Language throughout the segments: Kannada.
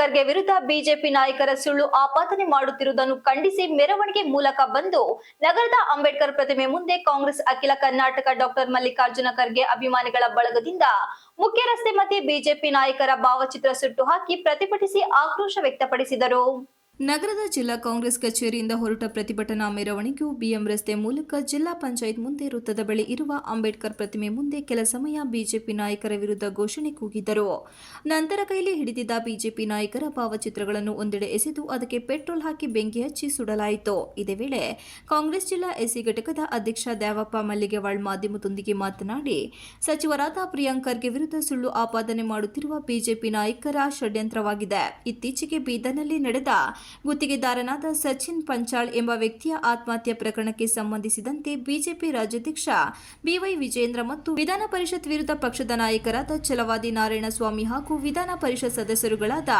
ಖರ್ಗೆ ವಿರುದ್ಧ ಬಿಜೆಪಿ ನಾಯಕರ ಸುಳ್ಳು ಆಪಾದನೆ ಮಾಡುತ್ತಿರುವುದನ್ನು ಖಂಡಿಸಿ ಮೆರವಣಿಗೆ ಮೂಲಕ ಬಂದು ನಗರದ ಅಂಬೇಡ್ಕರ್ ಪ್ರತಿಮೆ ಮುಂದೆ ಕಾಂಗ್ರೆಸ್ ಅಖಿಲ ಕರ್ನಾಟಕ ಡಾಕ್ಟರ್ ಮಲ್ಲಿಕಾರ್ಜುನ ಖರ್ಗೆ ಅಭಿಮಾನಿಗಳ ಬಳಗದಿಂದ ಮುಖ್ಯ ರಸ್ತೆ ಮಧ್ಯೆ ಬಿಜೆಪಿ ನಾಯಕರ ಭಾವಚಿತ್ರ ಸುಟ್ಟು ಹಾಕಿ ಪ್ರತಿಭಟಿಸಿ ಆಕ್ರೋಶ ವ್ಯಕ್ತಪಡಿಸಿದರು. ನಗರದ ಜಿಲ್ಲಾ ಕಾಂಗ್ರೆಸ್ ಕಚೇರಿಯಿಂದ ಹೊರಟ ಪ್ರತಿಭಟನಾ ಮೆರವಣಿಗೆಯು ಬಿಎಂ ರಸ್ತೆ ಮೂಲಕ ಜಿಲ್ಲಾ ಪಂಚಾಯತ್ ಮುಂದೆ ವೃತ್ತದ ಬಳಿ ಇರುವ ಅಂಬೇಡ್ಕರ್ ಪ್ರತಿಮೆ ಮುಂದೆ ಕೆಲ ಸಮಯ ಬಿಜೆಪಿ ನಾಯಕರ ವಿರುದ್ಧ ಘೋಷಣೆ ಕೂಗಿದರು. ನಂತರ ಕೈಲಿ ಹಿಡಿದಿದ್ದ ಬಿಜೆಪಿ ನಾಯಕರ ಭಾವಚಿತ್ರಗಳನ್ನು ಒಂದೆಡೆ ಎಸೆದು ಅದಕ್ಕೆ ಪೆಟ್ರೋಲ್ ಹಾಕಿ ಬೆಂಕಿ ಹಚ್ಚಿ ಸುಡಲಾಯಿತು. ಇದೇ ವೇಳೆ ಕಾಂಗ್ರೆಸ್ ಜಿಲ್ಲಾ ಎಸಿ ಘಟಕದ ಅಧ್ಯಕ್ಷ ದ್ಯಾವಪ್ಪ ಮಲ್ಲಿಗೆವಾಳ್ ಮಾಧ್ಯಮದೊಂದಿಗೆ ಮಾತನಾಡಿ, ಸಚಿವರಾದ ಪ್ರಿಯಾಂಕ್ ಖರ್ಗೆ ವಿರುದ್ಧ ಸುಳ್ಳು ಆಪಾದನೆ ಮಾಡುತ್ತಿರುವ ಬಿಜೆಪಿ ನಾಯಕರ ಷಡ್ಯಂತ್ರವಾಗಿದೆ. ಇತ್ತೀಚೆಗೆ ಬೀದರ್ನಲ್ಲಿ ನಡೆದ ಗುತ್ತಿಗೆದಾರನಾದ ಸಚಿನ್ ಪಂಚಾಳ್ ಎಂಬ ವ್ಯಕ್ತಿಯ ಆತ್ಮಹತ್ಯೆ ಪ್ರಕರಣಕ್ಕೆ ಸಂಬಂಧಿಸಿದಂತೆ ಬಿಜೆಪಿ ರಾಜ್ಯಾಧ್ಯಕ್ಷ ಬಿವೈ ವಿಜೇಂದ್ರ ಮತ್ತು ವಿಧಾನ ಪರಿಷತ್ ವಿರೋಧ ಪಕ್ಷದ ನಾಯಕರಾದ ಛಲವಾದಿ ನಾರಾಯಣಸ್ವಾಮಿ ಹಾಗೂ ವಿಧಾನ ಪರಿಷತ್ ಸದಸ್ಯರುಗಳಾದ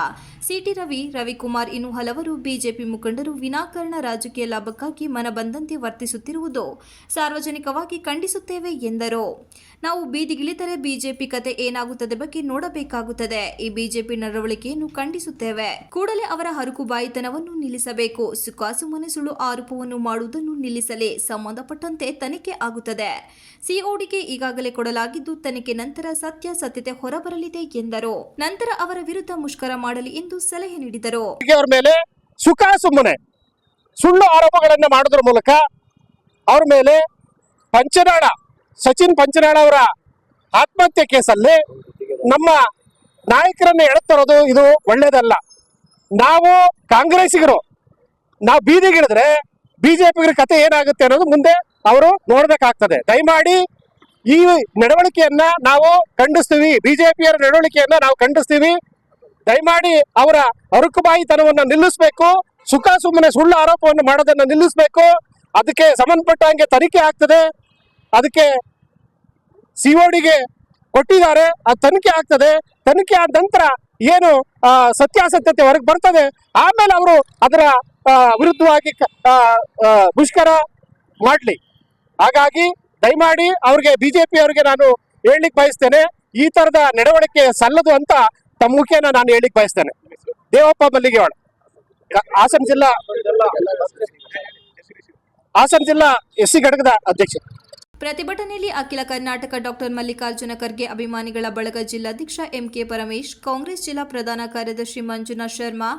ಸಿಟಿ ರವಿ, ರವಿಕುಮಾರ್ ಇನ್ನೂ ಹಲವರು ಬಿಜೆಪಿ ಮುಖಂಡರು ವಿನಾಕಾರಣ ರಾಜಕೀಯ ಲಾಭಕ್ಕಾಗಿ ಮನಬಂದಂತೆ ವರ್ತಿಸುತ್ತಿರುವುದು ಸಾರ್ವಜನಿಕವಾಗಿ ಖಂಡಿಸುತ್ತೇವೆ ಎಂದರು. ನಾವು ಬೀದಿಗಿಳಿದರೆ ಬಿಜೆಪಿ ಕತೆ ಏನಾಗುತ್ತದೆ ಬಗ್ಗೆ ನೋಡಬೇಕಾಗುತ್ತದೆ. ಈ ಬಿಜೆಪಿ ನಡವಳಿಕೆಯನ್ನು ಖಂಡಿಸುತ್ತೇವೆ. ಕೂಡಲೇ ಅವರ ಹರಕುಬಾಯಿತನವನ್ನು ನಿಲ್ಲಿಸಬೇಕು. ಸುಖಾಸುಮ್ಮನೆ ಸುಳ್ಳು ಆರೋಪವನ್ನು ಮಾಡುವುದನ್ನು ನಿಲ್ಲಿಸಲಿ. ಸಂಬಂಧಪಟ್ಟಂತೆ ತನಿಖೆ ಆಗುತ್ತದೆ. ಸಿಒಡಿಗೆ ಈಗಾಗಲೇ ಕೊಡಲಾಗಿದ್ದು, ತನಿಖೆ ನಂತರ ಸತ್ಯಾಸತ್ಯತೆ ಹೊರಬರಲಿದೆ ಎಂದರು. ನಂತರ ಅವರ ವಿರುದ್ಧ ಮುಷ್ಕರ ಮಾಡಲಿ ಎಂದು ಸಲಹೆ ನೀಡಿದರು. ಅವರ ಮೇಲೆ ಸುಖಾಸುಮ್ಮನೆ ಸುಳ್ಳು ಆರೋಪಗಳನ್ನು ಮಾಡೋದ್ರ ಮೂಲಕ ಅವರ ಮೇಲೆ ಸಚಿನ್ ಪಂಚನಾಳ ಅವರ ಆತ್ಮಹತ್ಯೆ ಕೇಸಲ್ಲಿ ನಮ್ಮ ನಾಯಕರನ್ನ ಎಳೆತರೋದು ಇದು ಒಳ್ಳೇದಲ್ಲ. ನಾವು ಕಾಂಗ್ರೆಸ್ಸಿಗರು ನಾವು ಬೀದಿಗಿಳಿದ್ರೆ ಬಿಜೆಪಿಗರ ಕತೆ ಏನಾಗುತ್ತೆ ಅನ್ನೋದು ಮುಂದೆ ಅವರು ನೋಡ್ಬೇಕಾಗ್ತದೆ. ದಯಮಾಡಿ ಈ ನಡವಳಿಕೆಯನ್ನ ನಾವು ಖಂಡಿಸ್ತೀವಿ. ಬಿಜೆಪಿಯರ ನಡವಳಿಕೆಯನ್ನ ನಾವು ಖಂಡಿಸ್ತೀವಿ. ದಯಮಾಡಿ ಅವರ ಅರುಕುಬಾಯಿತನವನ್ನು ನಿಲ್ಲಿಸಬೇಕು. ಸುಮ್ಮನೆ ಸುಳ್ಳು ಆರೋಪವನ್ನು ಮಾಡೋದನ್ನ ನಿಲ್ಲಿಸಬೇಕು. ಅದಕ್ಕೆ ಸಂಬಂಧಪಟ್ಟಂಗೆ ತನಿಖೆ ಆಗ್ತದೆ. ಅದಕ್ಕೆ ಸಿಒಡಿಗೆ ಕೊಟ್ಟಿದ್ದಾರೆ. ಆ ತನಿಖೆ ಆಗ್ತದೆ. ತನಿಖೆ ಆದ ನಂತರ ಏನು ಸತ್ಯಾಸತ್ಯತೆ ಹೊರಗೆ ಬರ್ತದೆ, ಆಮೇಲೆ ಅವರು ಅದರ ವಿರುದ್ಧವಾಗಿ ಮುಷ್ಕರ ಮಾಡಲಿ. ಹಾಗಾಗಿ ದಯಮಾಡಿ ಅವ್ರಿಗೆ ಬಿಜೆಪಿ ಅವರಿಗೆ ನಾನು ಹೇಳಲಿಕ್ಕೆ ಬಯಸ್ತೇನೆ, ಈ ತರದ ನಡವಳಿಕೆ ಸಲ್ಲದು ಅಂತ ತಮ್ಮ ಮುಖೇನ ನಾನು ಹೇಳಲಿಕ್ಕೆ ಬಯಸ್ತೇನೆ. ದೇವಪ್ಪ ಮಲ್ಲಿಗೆವಾಳ್, ಹಾಸನ ಜಿಲ್ಲಾ ಎಸ್ಸಿ ಘಟಕದ ಅಧ್ಯಕ್ಷ. ಪ್ರತಿಭಟನೆಯಲ್ಲಿ ಅಖಿಲ ಕರ್ನಾಟಕ ಡಾಕ್ಟರ್ ಮಲ್ಲಿಕಾರ್ಜುನ ಖರ್ಗೆ ಅಭಿಮಾನಿಗಳ ಬಳಗ ಜಿಲ್ಲಾಧ್ಯಕ್ಷ ಎಂಕೆ ಪರಮೇಶ್, ಕಾಂಗ್ರೆಸ್ ಜಿಲ್ಲಾ ಪ್ರಧಾನ ಕಾರ್ಯದರ್ಶಿ ಮಂಜುನಾಥ್ ಶರ್ಮಾ,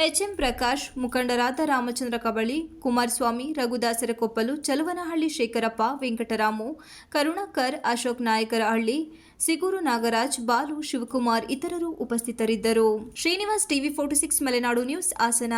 ಎಚ್ಎಂ ಪ್ರಕಾಶ್, ಮುಖಂಡರಾದ ರಾಮಚಂದ್ರ ಕಬಳಿ, ಕುಮಾರಸ್ವಾಮಿ, ರಘುದಾಸರ ಕೊಪ್ಪಲು, ಚಲುವನಹಳ್ಳಿ ಶೇಖರಪ್ಪ, ವೆಂಕಟರಾಮು, ಕರುಣಾಕರ್, ಅಶೋಕ್ ನಾಯಕರಹಳ್ಳಿ, ಸಿಗೂರು ನಾಗರಾಜ್, ಬಾಲು, ಶಿವಕುಮಾರ್ ಇತರರು ಉಪಸ್ಥಿತರಿದ್ದರು. Srinivas, TV 46 Malenadu news, Hassan.